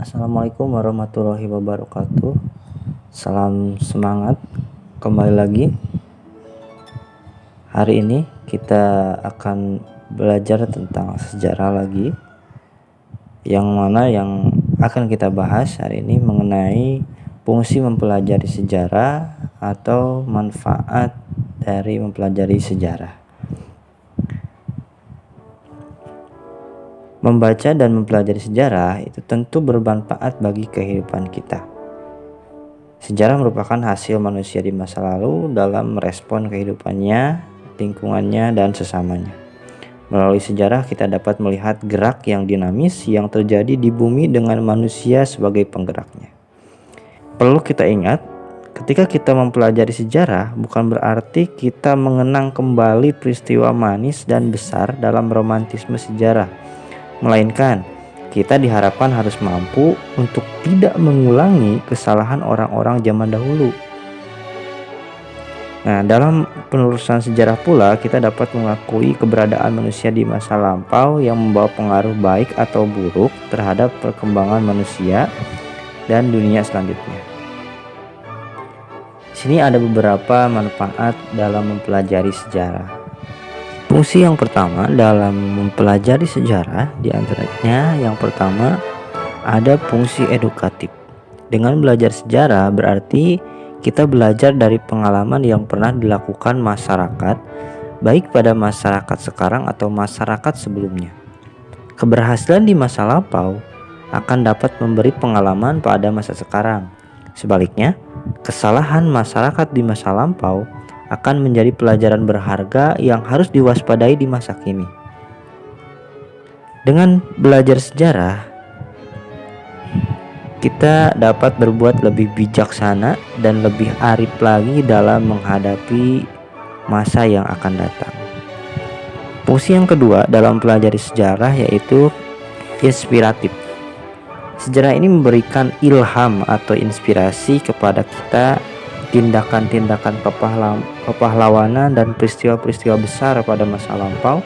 Assalamualaikum warahmatullahi wabarakatuh. Salam semangat. Kembali lagi. Hari ini kita akan belajar tentang sejarah lagi. Yang mana yang akan kita bahas hari ini mengenai fungsi mempelajari sejarah atau manfaat dari mempelajari sejarah. Membaca dan mempelajari sejarah itu tentu bermanfaat bagi kehidupan kita. Sejarah merupakan hasil manusia di masa lalu dalam merespon kehidupannya, lingkungannya, dan sesamanya. Melalui sejarah kita dapat melihat gerak yang dinamis yang terjadi di bumi dengan manusia sebagai penggeraknya. Perlu kita ingat, ketika kita mempelajari sejarah bukan berarti kita mengenang kembali peristiwa manis dan besar dalam romantisme sejarah, melainkan kita diharapkan harus mampu untuk tidak mengulangi kesalahan orang-orang zaman dahulu. Nah, dalam penelusuran sejarah pula kita dapat mengakui keberadaan manusia di masa lampau yang membawa pengaruh baik atau buruk terhadap perkembangan manusia dan dunia selanjutnya. Di sini ada beberapa manfaat dalam mempelajari sejarah. Fungsi yang pertama dalam mempelajari sejarah diantaranya yang pertama ada fungsi edukatif. Dengan belajar sejarah berarti kita belajar dari pengalaman yang pernah dilakukan masyarakat, baik pada masyarakat sekarang atau masyarakat sebelumnya. Keberhasilan di masa lampau akan dapat memberi pengalaman pada masa sekarang. Sebaliknya, kesalahan masyarakat di masa lampau akan menjadi pelajaran berharga yang harus diwaspadai di masa kini. Dengan belajar sejarah, kita dapat berbuat lebih bijaksana dan lebih arif lagi dalam menghadapi masa yang akan datang. Fungsi yang kedua dalam pelajari sejarah yaitu inspiratif. Sejarah ini memberikan ilham atau inspirasi kepada kita tindakan-tindakan kepahlawanan dan peristiwa-peristiwa besar pada masa lampau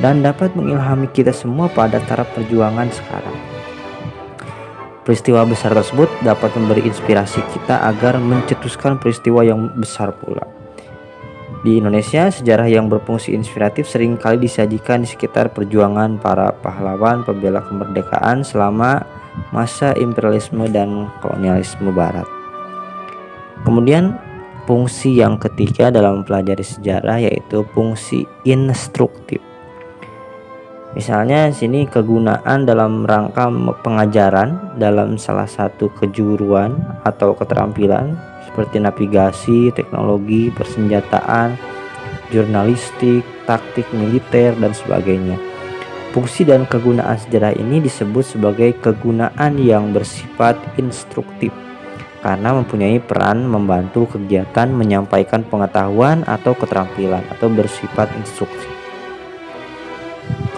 dan dapat mengilhami kita semua pada taraf perjuangan sekarang. Peristiwa besar tersebut dapat memberi inspirasi kita agar mencetuskan peristiwa yang besar pula. Di Indonesia, sejarah yang berfungsi inspiratif seringkali disajikan di sekitar perjuangan para pahlawan pembela kemerdekaan selama masa imperialisme dan kolonialisme barat. Kemudian fungsi yang ketiga dalam mempelajari sejarah yaitu fungsi instruktif. Misalnya sini kegunaan dalam rangka pengajaran dalam salah satu kejuruan atau keterampilan seperti navigasi, teknologi, persenjataan, jurnalistik, taktik militer dan sebagainya. Fungsi dan kegunaan sejarah ini disebut sebagai kegunaan yang bersifat instruktif, karena mempunyai peran membantu kegiatan menyampaikan pengetahuan atau keterampilan atau bersifat instruksi.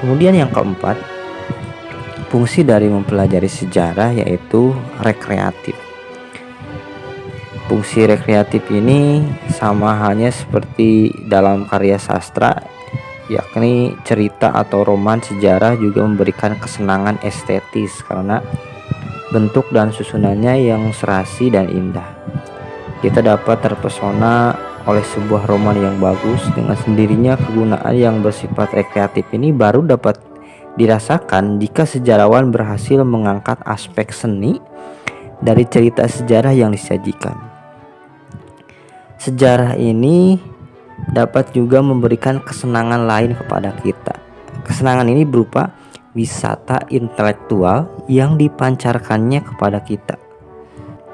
Kemudian yang keempat, fungsi dari mempelajari sejarah yaitu rekreatif. Fungsi rekreatif ini sama halnya seperti dalam karya sastra, yakni cerita atau roman sejarah juga memberikan kesenangan estetis karena bentuk dan susunannya yang serasi dan indah. Kita dapat terpesona oleh sebuah roman yang bagus. Dengan sendirinya kegunaan yang bersifat rekreatif ini baru dapat dirasakan jika sejarawan berhasil mengangkat aspek seni dari cerita sejarah yang disajikan. Sejarah ini dapat juga memberikan kesenangan lain kepada kita. Kesenangan ini berupa wisata intelektual yang dipancarkannya kepada kita.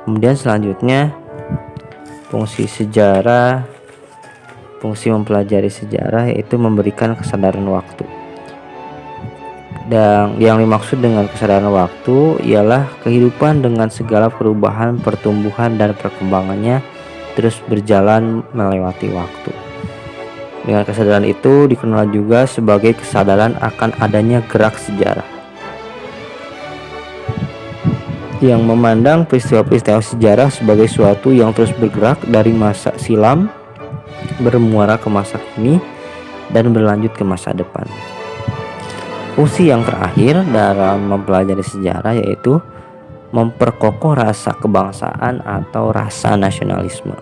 Kemudian selanjutnya fungsi mempelajari sejarah yaitu memberikan kesadaran waktu. Dan yang dimaksud dengan kesadaran waktu ialah kehidupan dengan segala perubahan, pertumbuhan dan perkembangannya terus berjalan melewati waktu. Dengan kesadaran itu dikenal juga sebagai kesadaran akan adanya gerak sejarah yang memandang peristiwa-peristiwa sejarah sebagai suatu yang terus bergerak dari masa silam, bermuara ke masa kini, dan berlanjut ke masa depan. Fungsi yang terakhir dalam mempelajari sejarah yaitu memperkokoh rasa kebangsaan atau rasa nasionalisme.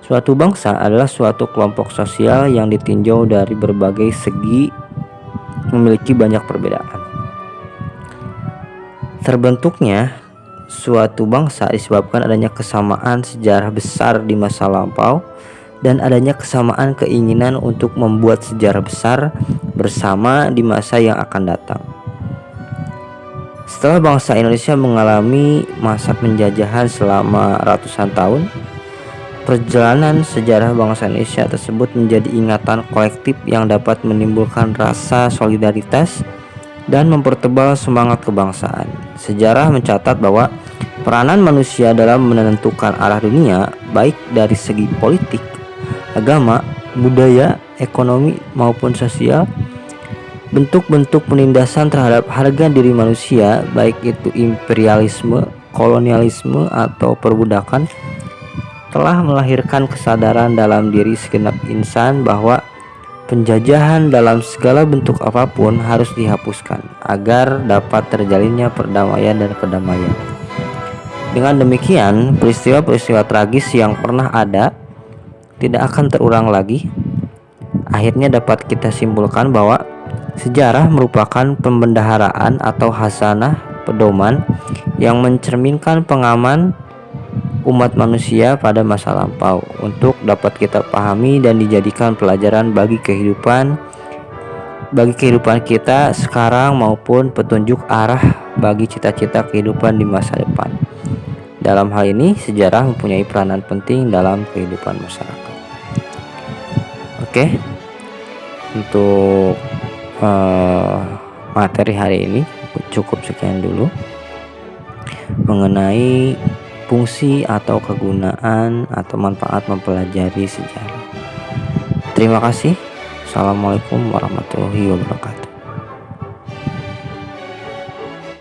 Suatu bangsa adalah suatu kelompok sosial yang ditinjau dari berbagai segi, memiliki banyak perbedaan. Terbentuknya suatu bangsa disebabkan adanya kesamaan sejarah besar di masa lampau dan adanya kesamaan keinginan untuk membuat sejarah besar bersama di masa yang akan datang. Setelah bangsa Indonesia mengalami masa penjajahan selama ratusan tahun, perjalanan sejarah bangsa Indonesia tersebut menjadi ingatan kolektif yang dapat menimbulkan rasa solidaritas dan mempertebal semangat kebangsaan. Sejarah mencatat bahwa peranan manusia dalam menentukan arah dunia, baik dari segi politik, agama, budaya, ekonomi maupun sosial, bentuk-bentuk penindasan terhadap harga diri manusia, baik itu imperialisme, kolonialisme, atau perbudakan, telah melahirkan kesadaran dalam diri segenap insan bahwa penjajahan dalam segala bentuk apapun harus dihapuskan agar dapat terjalinnya perdamaian dan kedamaian. Dengan demikian, peristiwa-peristiwa tragis yang pernah ada tidak akan terulang lagi. Akhirnya dapat kita simpulkan bahwa sejarah merupakan pembendaharaan atau hasanah pedoman yang mencerminkan pengaman umat manusia pada masa lampau untuk dapat kita pahami dan dijadikan pelajaran bagi kehidupan kita sekarang maupun petunjuk arah bagi cita-cita kehidupan di masa depan. Dalam hal ini, sejarah mempunyai peranan penting dalam kehidupan masyarakat. Oke, untuk materi hari ini cukup sekian dulu mengenai fungsi atau kegunaan atau manfaat mempelajari sejarah. Terima kasih. Assalamualaikum warahmatullahi wabarakatuh.